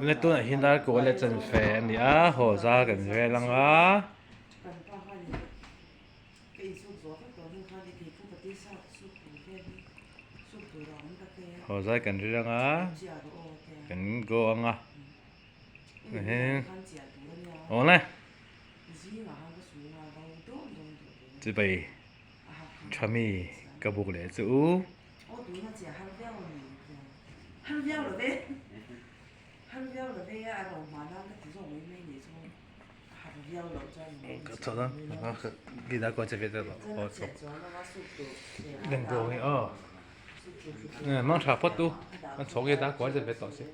Nên tôi hiện tại có lẽ chân phê nè hồ ra gần về lăng á hồ ra gần về lăng á gần go ăn á ồ này chỉ bị chăm mi cái bụng lệ chú cái chỗ đó cái đó có chỉ biết được hồ sốt đừng go nghe nè mang trà phốt tu mang số cái đó có chỉ biết đó chứ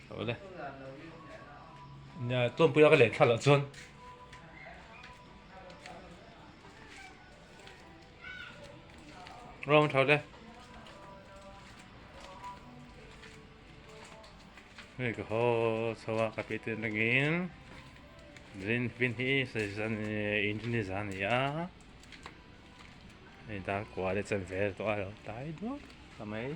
ở đây nhà tôi bây giờ cái lệ thật là chun rồi tháo đây này cái hồ sao cái bể tiền này Vin hi sẽ dần in dần ya này ta qua để chân về to rồi tái đó làm ấy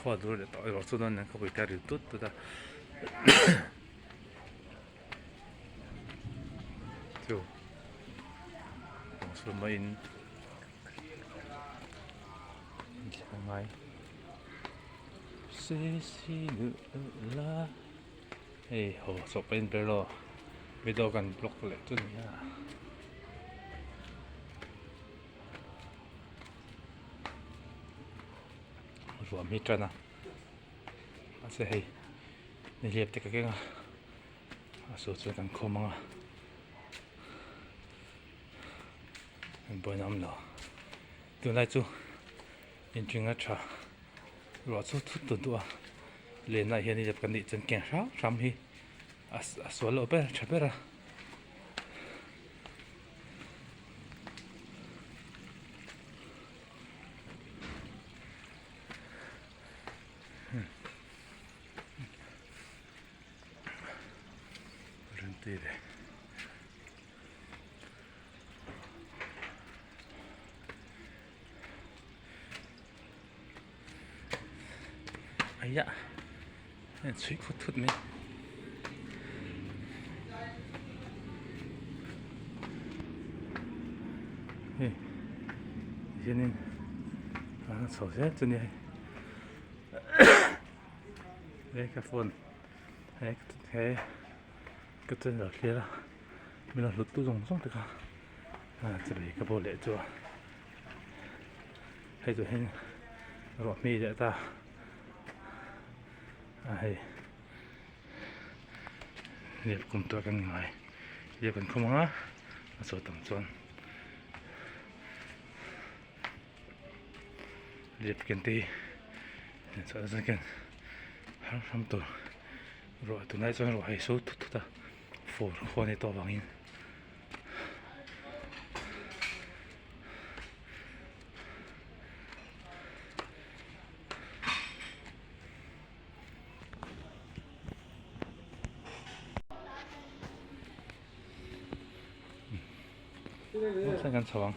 khoa đồ để tỏi vào số đó này có bị cari tốt đó chú số mấy in mai xí nữa là hey hồ sộp bên bờ lo bây giờ cần block lại chút nha rồi mi chân à sẽ hay để liệp thì cái số số cần không mà mình bơi nằm đó từ nay chú in chuyện ngắt cha rồi số chút tuần tua lên này hiện tại cần đi chân kẹt sao xăm hi số lỗ bé chả bé ra rừng tê đấy ấy ạ suy phút thut mấy cho nên sổ xét cho nên đây cái phone hay cái chân ở kia là mình là lụt tu dùng xong được không chỉ để cái bộ lệ cho hay rồi hay rồi mi để ta hay liệp cùng tôi cần ngoài liệp cần không á số tầm chuẩn liệp kiến tì sợ ra kiến hàng tuần rồi từ nay cho rồi hay số thút ta phổ khoa này to bằng in 생간 처방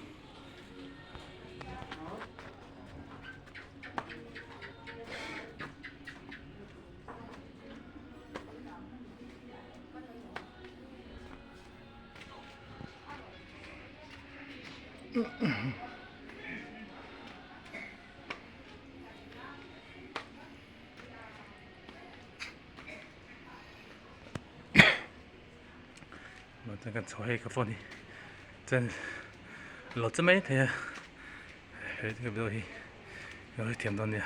생간 저의 그 폰이 전 lột chứ mấy thì cái đôi rồi tiệm đó nè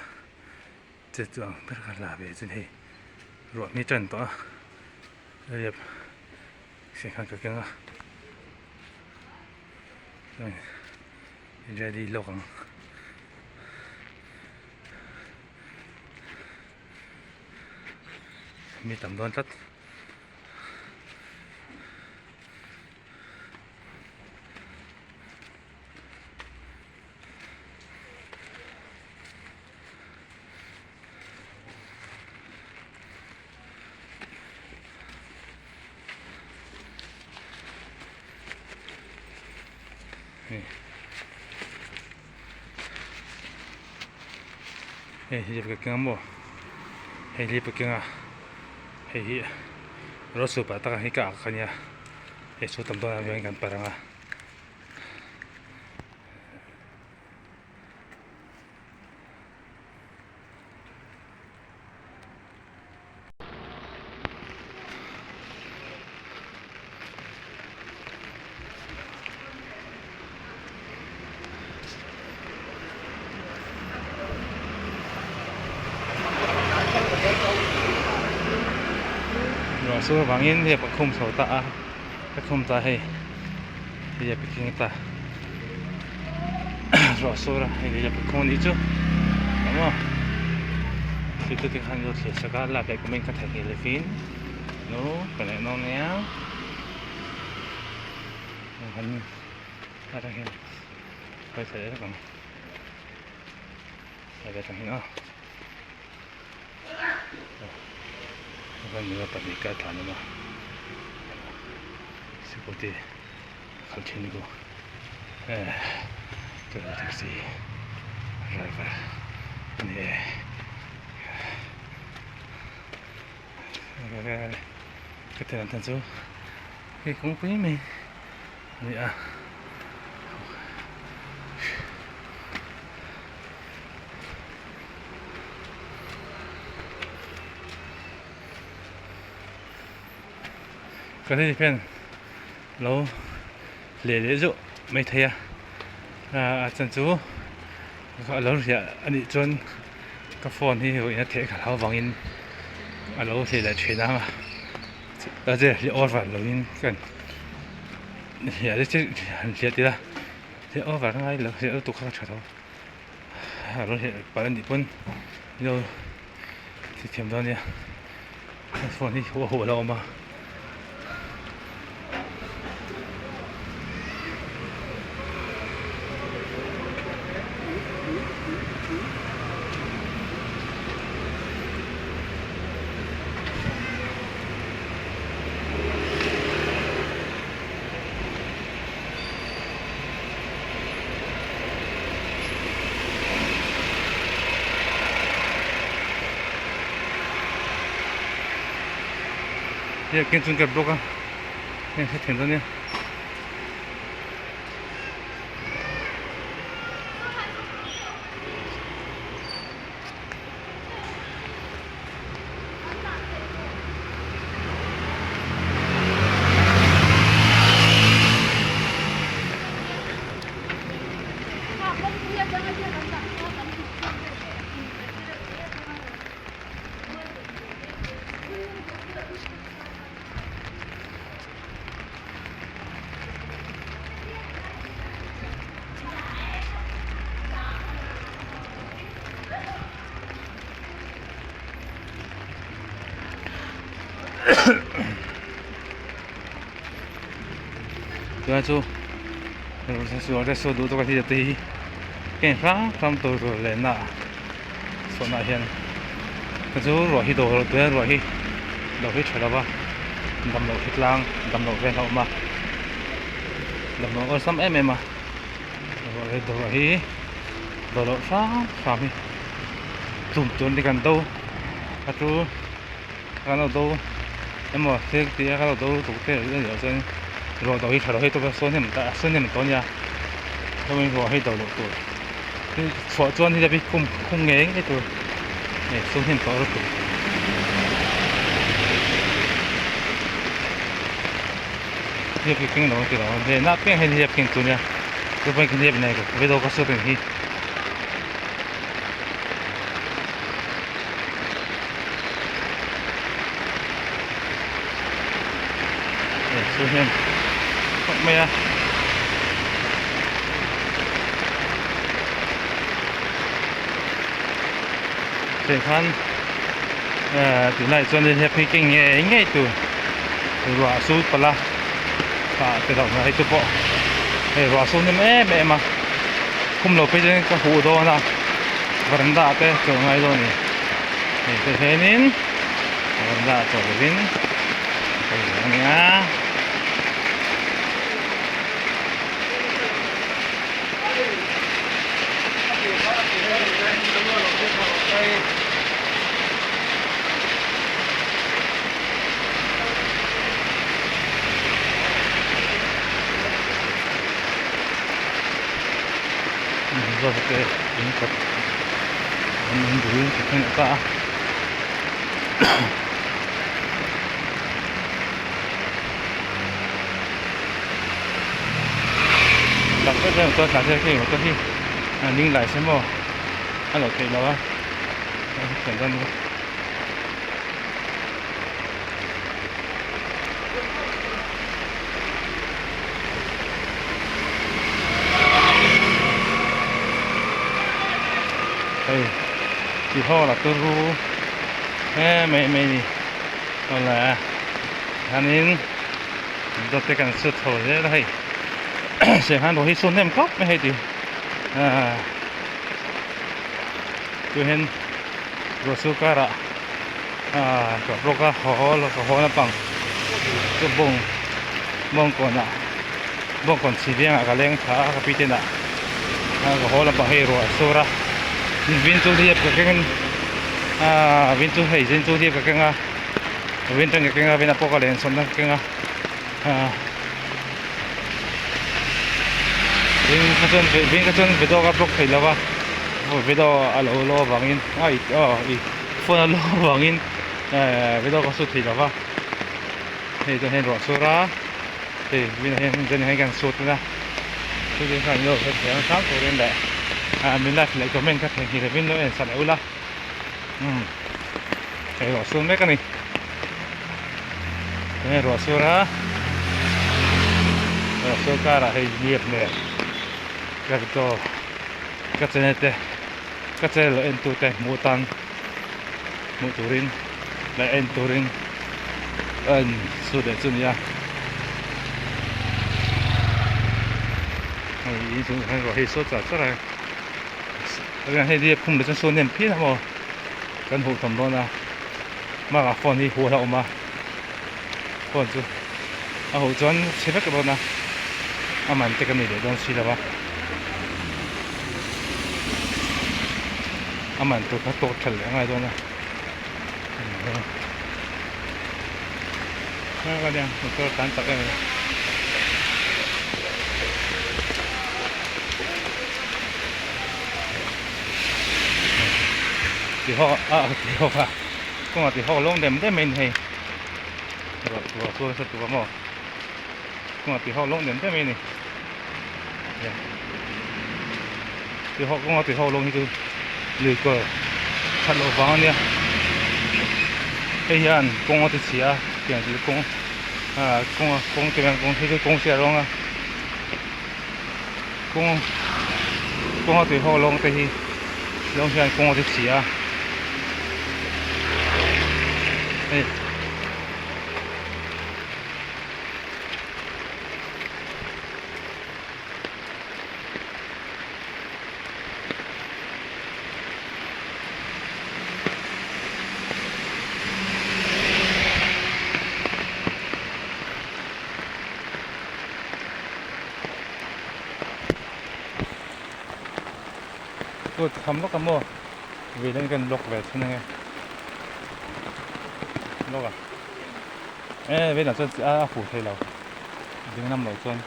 chết trường rất là về trên này rồi mi trần to rồi sẽ khăn cái kia rồi ra đi lọc mi tầm đoan tất Hei hiệp cái mỏ hei hiệp cái hei rosu pa ta hi ka kanya hei su tam to na yang kan paranga rồi số vàng in thì không sầu ta không ta hay bây giờ bị ta rồi số ra hay bây giờ bị không đi chứ đúng không thì tôi thì hành rồi thì sẽ có là cái của mình có thể hiện lên phím nó cái này nó néo hành ra đây phải sẽ đấy còn đây thằng nó kan juga pernikah tanah mah seperti kalcin itu terus taksi driver ini keterangan tentu không quý mình ini cái này thì lâu lễ dụ mấy thầy chân chú gọi lâu thì anh đi chọn cái phone thì hồi nãy thấy cả lâu vàng in lâu thì là chuyện nào mà giờ thì over lâu in cần hiện tại chứ hiện tại là thì over ngay lâu thì tụt khác trở thôi lâu thì bảo anh đi quân lâu thì thêm đó nha phone thì hồ lâu mà giờ kiên trì kẹp block nên sẽ thành ra nha chú rồi sẽ số đủ tôi có thể thấy cái phá from tôi rồi lên nè số này hiện cái chú rồi hi đồ rồi rồi hi đồ hi chơi đâu ba đầm đầu thịt lang đầm đầu ven hậu mà đầm đầu ở xóm em mà rồi đồ hi đồ phá mi tụm tuôn đi gần đâu cái chú cái nào đâu em mà thế thì cái nào đâu tụt thế rồi trên rồi đầu hi chơi tôi số này mình to nha tôi mình rồi hi đồ tuổi cái phở chuan thì là bị không nghe cái tuổi này số này to rồi hiệp kinh đó cái đó để nắp cái hiệp kinh tuổi nha tôi phải kinh hiệp này của với đâu có số tiền hi số hiệp không mấy thì khăn từ này cho nên hiệp kinh nghe từ rửa sút pala và từ đầu này tôi bỏ để rửa sút nên mẹ mà không lâu bây giờ có hũ đó na varanda te chỗ ngay rồi này thì thế nên varanda chỗ bên cái nhá rồi thì những cái những cái ta đặc biệt là tôi cảm thấy khi mà tôi khi ninh lại xem mà anh ở đây đó简单的。以后了都如没后来他您都得干石头的了现在都去送点口没的就现罗苏卡了กับโรคหอแล้วก็หอน้ำปังก็บ่งก่อนบ่งก่อนสีแดงกับแรงขากับปีเตน่ะก็หอน้ำปังให้รัวโซระวินจูเทียบกับกันวินจูให้วินจูเทียบกับกันวินจังกับกันวินอพอกาเลนสมนักกันวินกระชนไปดูกับโรคไข้แล้ววะไปดูอะไรบางอินphun là lo vàng in bây giờ có sụt thì đó va thì cho nên rõ số ra thì bây giờ dân hay càng sụt ra tôi đi phải nhiều cái kéo sát tôi lên đấy mình lại cho mình các thành thì mình nó sạch ưu la thì rõ số mấy cái này nên rõ số ra rõ số cả là hay nghiệp này cái đó cái này thế cái này là entu thế mua tan motorin la entoring sudah ya ini tu kan roh hisot cara kan he dia pum de son nem pi na mo kan hu tham don na ma ga phone hi hu la ma phone chu hu chuan chebek ka na aman te kan ni de don si la ba aman tu ka to thal ngai don na cái này một cái tán tắc này thì họ cũng là thì họ luôn đem tới mình thì rồi tôi sẽ tụi nó cũng là thì họ luôn đem tới mình này thì họ cũng là thì họ luôn như lười cờ thật là vàng nha cái hiện công ty xí tiền gì công cái công ty công xe rong công ty họ long thì long hiện công ty xí tôi thầm lúc cầm mua vì đang gần lục về thế này lục bây giờ tôi phủ thầy lầu đứng năm lầu xuân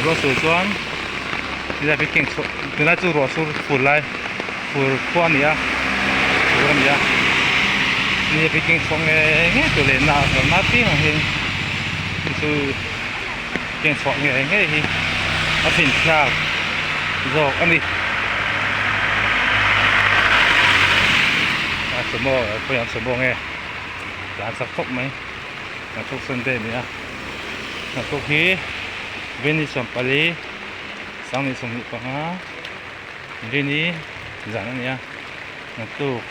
rồi sửa xuân bây giờ cái từ nãy chú rõ số phủ lại phủ khoan này phủ làm gì bây giờ cái xong nghe từ lên nào rồi nát tiếng rồi chú cái xong nghe thì nó phình theo rồi ăn đi sớm mò bây giờ sớm mò nghe làm sắc phốc mấy là phốc sơn đen này là phốc khí bên đi sầm pali sang đi sầm đi panga bên đi dạng này là tu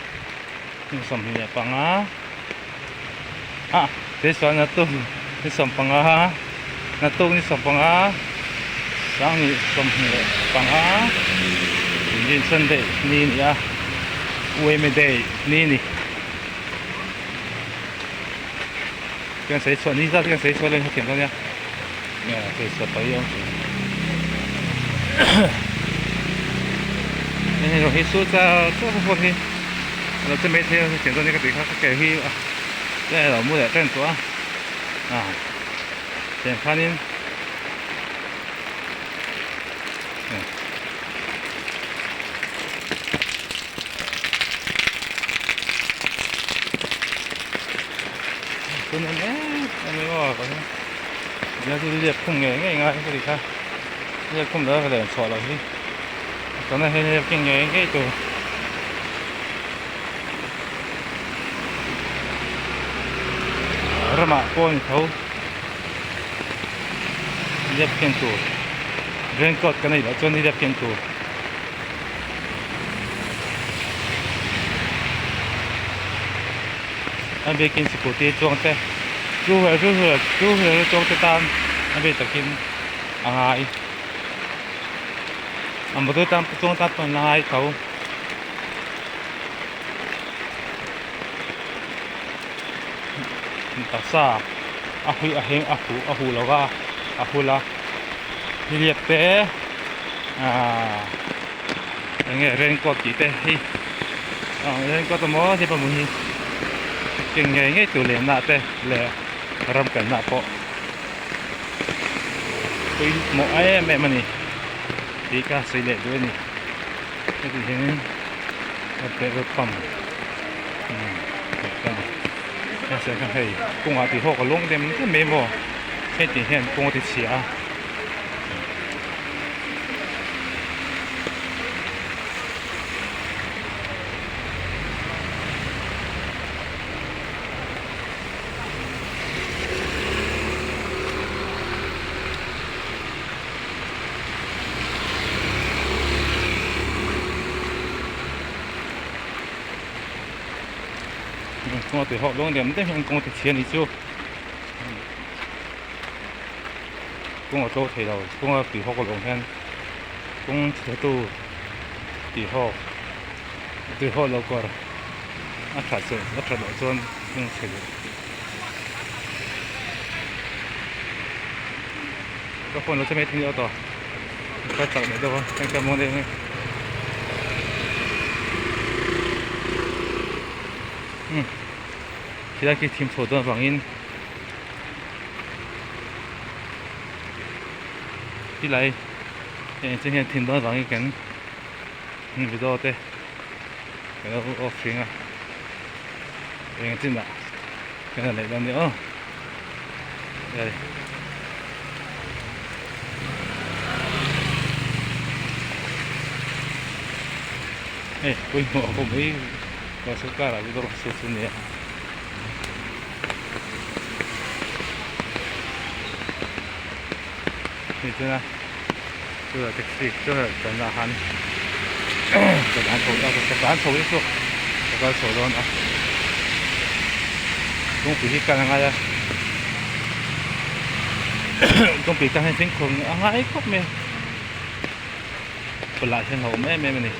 đi sầm đi panga thế sao là tu đi sầm panga là tu đi sầm panga sang đi sầm đi panga đi sân đấy ni nè uế mê đấy ni nè cái谁说你知道这个谁说的很简单呀？cái số tới không? nên rồi hết số ra số không thìเราจะไม่เที่ยวเสียงตัวนี้ก็ติดครับแก่ที่ได้เราเมื่อแต่งตัวเสียงพันนี้ตัวนี้ไม่ว่าก็เดี๋ยวจะเรียกพุ่งง่ายๆก็ดีครับเรียกพุ่งแล้วก็เลยสอนเราที่ตอนนั้นให้เรียกเก่งง่ายๆตัว rama point thấu đẹp kiên tù raincoat cái này là cho nên đẹp kiên tù anh biết kiên sĩ tê trong thế chú hề trong thế tan anh biết tập kiên ai anh bắt đầu tam trong tan phần hai thấu ta sa ahu lawa ahula liệp té nghe raincoat chỉ té hi raincoat mo thì bao nhiêu chừng nghe từ liền nạ té lẹ ram cảnh nạ po tôi một ai mẹ mà nè đi cả xây lệด้วยนี่cái gì thế cái rốt pumpยังเสียกันให้กุ้งอาทิตย์หกก็ลงเต็มก็ไม่หมดให้ตีเห็นกุ้งอาทิตย์เสียกุ้งอาทิตย์หกลงเต็มได้เห็นกุ้งอาทิตย์เสียนี่จู่กุ้งอาทิตย์เท่ากุ้งอาทิตย์หกก็ลงเห็นกุ้งเท่าตู้ตีหกแล้วก็อัฐเสร็จจนกุ้งเสร็จก็คนเราจะไม่ทิ้งเอาต่อก็จับเดี๋ยวดูตั้งแต่มองได้ไหมที่ได้กี่ทีมโซนฝั่งอินที่ไรจะเห็นทีมโซนฝั่งอินกันไปดูเต้แล้วออฟฟิงอ่ะเองจริงอ่ะกันอะไรตอนนี้อ๋อเดี๋ยวคุยหัวผมไม่ก็สุดการอะไรก็สุดเนี่ยนี่ใช่ไหมตัวแท็กซี่ตัวจันทร์ฮันจันทร์โถแล้วจันทร์โถที่สุดแล้วก็โถโดนอ่ะต้องปีที่กันยังไงอ่ะต้องปีกันให้ทิ้งคนอะไรก็ไม่เป็นไรเช่นเราแม่มันนี่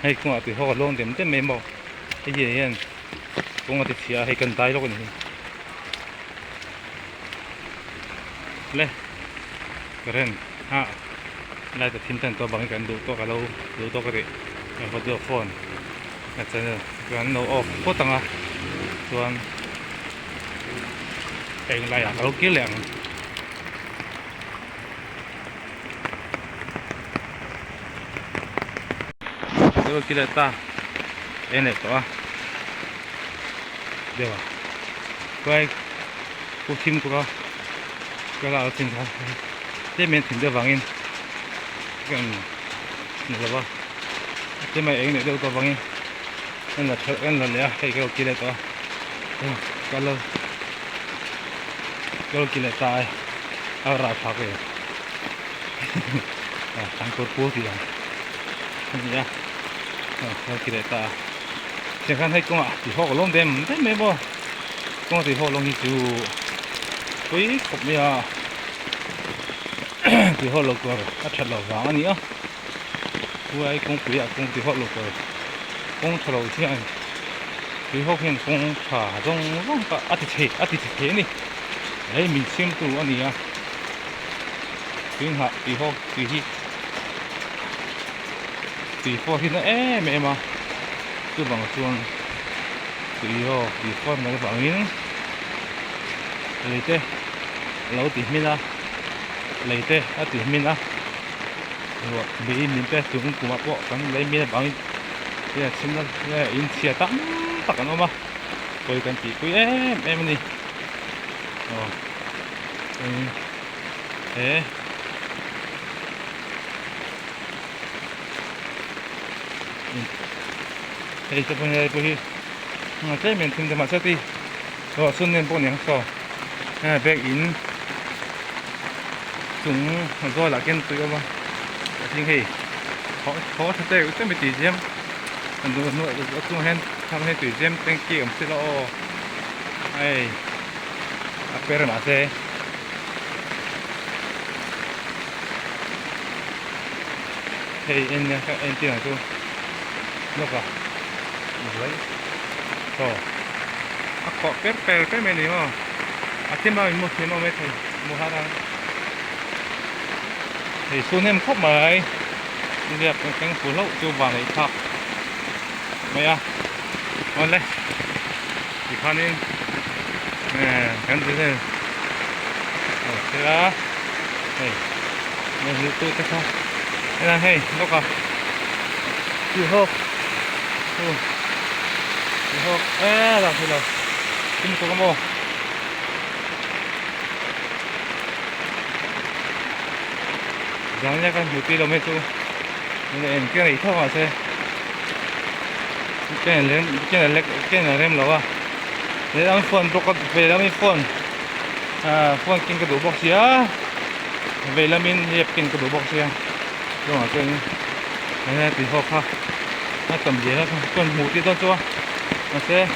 ให้กุ้งอาทิตย์หกลงเต็มเต็มไม่หมดไอ้เหี้ยกุ้งอาทิตย์เสียให้กันตายแล้วกันนี่เลยก็เรื่องไล่แต่ทีมแต่ตัวบางกันดูตัวกับเราดูตัวกันดิอย่างพอดูโฟนอาจจะกันเราออกโคตรตังอ่ะส่วนเองไล่เราเกี่ยแหลงเดี๋ยวกินอะไรตาเนี่ยตัวเดี๋ยวก็ไอ้กูทีมกูก็เราทีมเขาเจ้าเมียนทีมเดียวฟังอินกันนี่แหละว่าเจ้าเมียเองเนี่ยเดี๋ยวตัวฟังอินนั่นแหละเนี่ยใครก็กินอะไรตัวก็เรากินอะไรตายเอาราพักเลยทางตัวปูที่หลังนี่เรากินอะไรตาเช่นกันให้กุ้งอ่ะที่หกลงเต็มได้ไหมบ่ con thì họ lòng chú quý cục mía thì họ lộc rồi các thật là vàng anh nhá quay con quý con thì họ lộc rồi con thật là chứ anh thì họ hiện con thả rong cả ắt thì thế này đấy mình xem tụ anh nhá thì họ thì họ thì nó mẹ mà cứ bằng chuông thì họ nó bằng những lấy thế lâu thì mình là lấy thế thì mình là rồi bị mình thế chúng cũng mà bộ cái lấy mình là bằng cái là xin là in chia tắm tất cả nó mà rồi cái chị quý em đi thế thì cho bên này tôi cái mình tìm được mà sao đi rồi xuân nên bộ này sao back in chúng rồi là cái tụi mà chính thì khó thật đấy cái mình tùy xem nội chúng hay tùy xem tên kia cũng sẽ lo ai apere mà sẽ hey en tiền này tôi nó cả lấy rồi có cái mình này mà thêm bao nhiêu thêm bao nhiêu thì mua hết rồi thì số nem khóc mà ấy bây giờ cái phủ lậu cho vào này thап mày à ngon đấy thì khoan lên cái gì thế thế đó này mình tôi cái sao đây là hey nó cả chưa hộp hộp là thì là kim có mồ rằng nha con 1 km nên cái này thôi mà xe cái này lên lâu à để làm phone rồi còn về làm phone phone kinh cái đồ box ya về làm mình kinh cái đồ box ya rồi mà cái này thì hộp ha nó tầm gì hết còn 1 tí thôi cho mà xe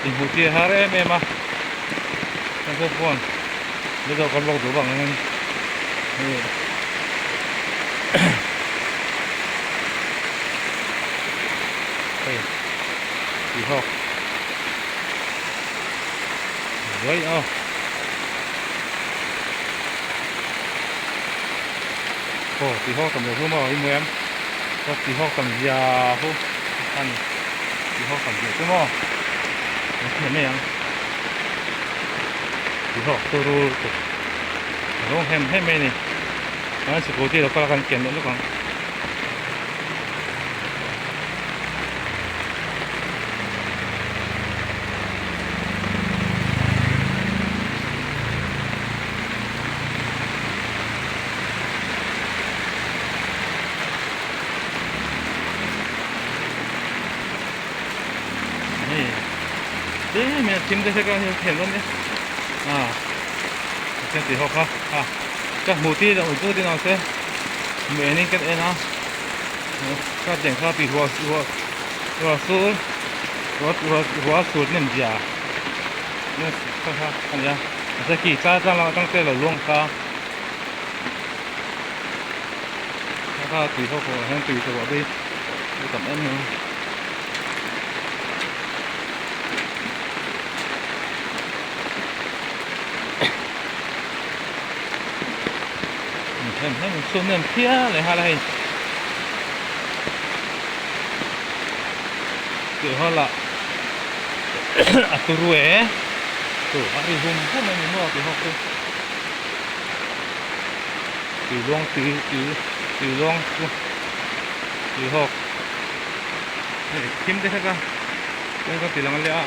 thì 1 tí hai em mà cái phone bây giờ còn lọc đồ bằng này thì hộp vậy thì hộp tầm được không mà em có thì hộp tầm già không anh thì hộp tầm được không thế này thì hộp tôi rồi nó hem này nó sẽ có gì đó có là kiện nữa còn thế mình tìm được cái hiện luôn đấy cái gì học ha các mục tiêu là ở chỗ nào sẽ mình nên cái nào các điểm khác thì hoa số nem già nên ha anh ya sẽ kỳ tra là tăng tên là luôn cả tùy học của hay tùy thuộc vào đây tầm em nữa em xuân nem kia lại hai này kiểu hơn là aturué từ hari hôm này mình mua thì học thôi từ long từ học kim thế cả cái từ lòng lẽ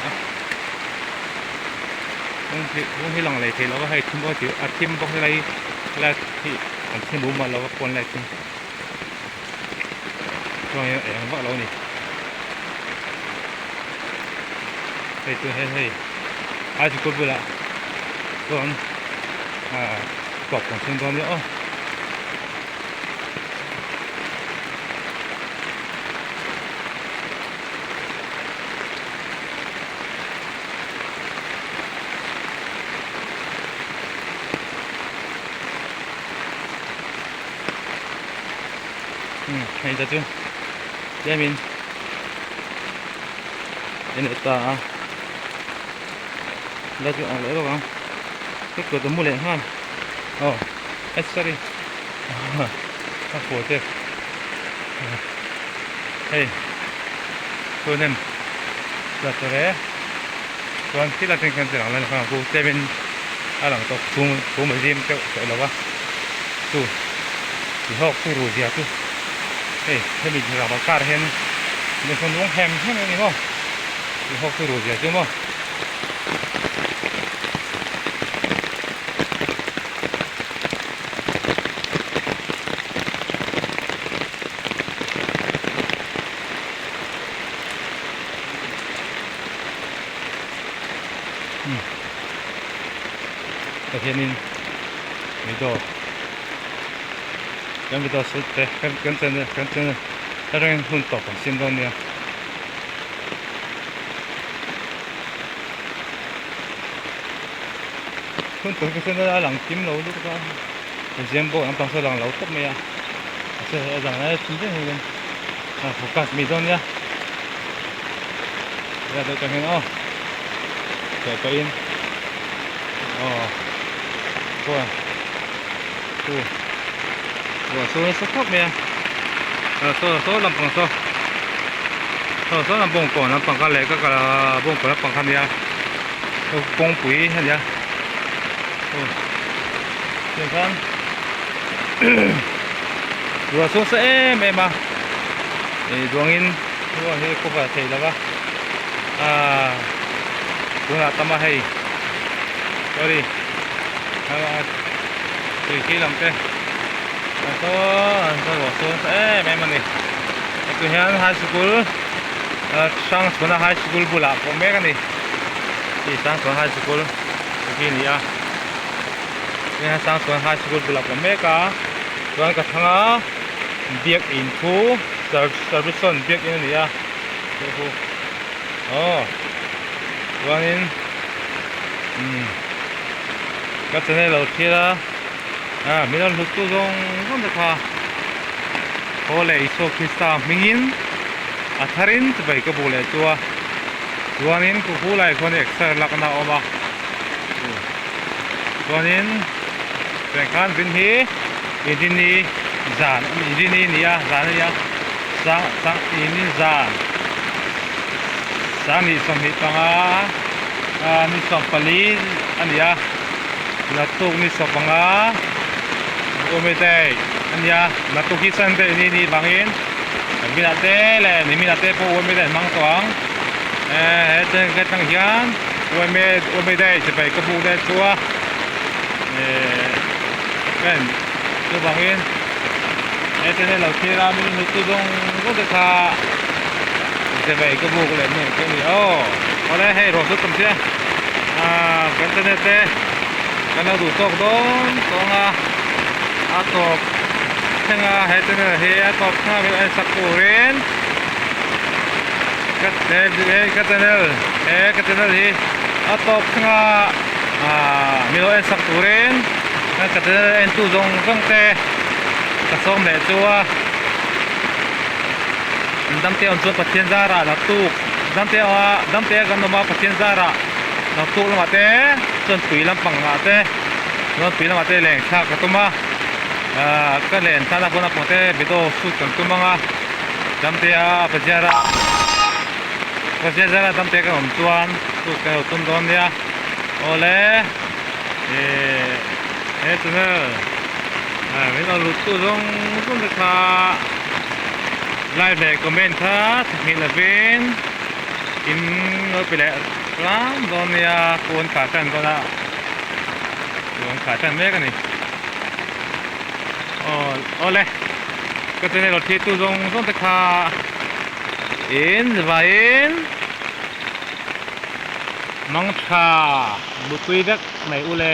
không hi lòng lại thì nó có hay thêm bao nhiêu thêm bao nhiêu này là thì thêm 4 mà nó có còn lại thêm rồi em vợ lâu này đây tôi hay 아직 그거보다 그건 꼭 정도면 hay ra chứ để mình để nữa ta ra chứ ăn lẽ đâu không cái cửa tấm mua lẹ ha sorry nó phổ thế hey tôi nem là tôi đấy còn khi là thành cái là là cô thế bên làm tốt cũng mới diêm cái là quá tu thì học tu rồi gì à tu hey thế mình làm bằng card hen mình không uống hem hết này không thì học tu rồi gì chứ không hiện in video yang video sudah kan chân orang pun top xin don ya pun top cái chân lang kim lâu lúc đó xem bộ anh tao lang lâu top mày à sẽ rằng là chính thế này focus mi don ya ra tôi cho hình cái in qua số thấp nè số làm bằng số làm bằng còn làm bằng cái này cái bằng còn làm bằng cái này bằng quỷ hay gì tiền con rồi số sẽ mẹ mà đường in rồi thì không phải thấy là cũng là tâm hay sorry từ khi làm thế tôi bỏ xuống sẽ mẹ mình đi từ hiện high school sang xuống là high school bula có mấy cái này thì sang xuống high school từ khi này thì sang xuống high school bula có mấy cái rồi cái thằng việc info service việc ini này rồi nên cái này là kia là mình đang lúc tu dong không được ha hồi lấy số Krista mình atharin thì vậy cái bộ này tua nên cũng phụ lại con extra lạc na oma nên cái kan vin hi ini zan ini ni ya zan ya sang ini zan sang ni som hi panga ni som pali ani ya natuk ni sopanga umete anya natuk hisan te ni bangin minate le ni minate po umete mang toang heten cái thằng hian umeteจะไปกระบูได้ตัวกันตัวbangin hetenเราที่รามีนุตุดงก็จะทาจะไปกระบูเลยเนี่ยก็มีเอาได้ให้รอสุดตรงเสียกันจะเนี่ยkarena tutup dong, atau tengah hetena atau tengah sakurin, katanya hi atau tengah milo sakurin, katanya entu dong teh kasong deh cua, damte untuk pasien zara, damte kan nama pasien zara. Nó tụ là thế, chân tùy lắm bằng là thế, nó tùy là thế lẹn khác cái tôm cái lẹn ta là con bằng thế, bị đồ sụt cần tôm à, đâm thế bây giờ đâm thế cái ẩm tuan, sụt cái tôm đòn đi ole, thế nữa, mình nó lụt tụ rong cũng được ha, like để comment ha, mình là bên, in nó bị lẹ lắm rồi nha cuốn cả chân con ạ cuốn cả chân mấy cái này ole cái tên này là thiết tu dùng rất là khá in và in mong cha bút quy đất này ule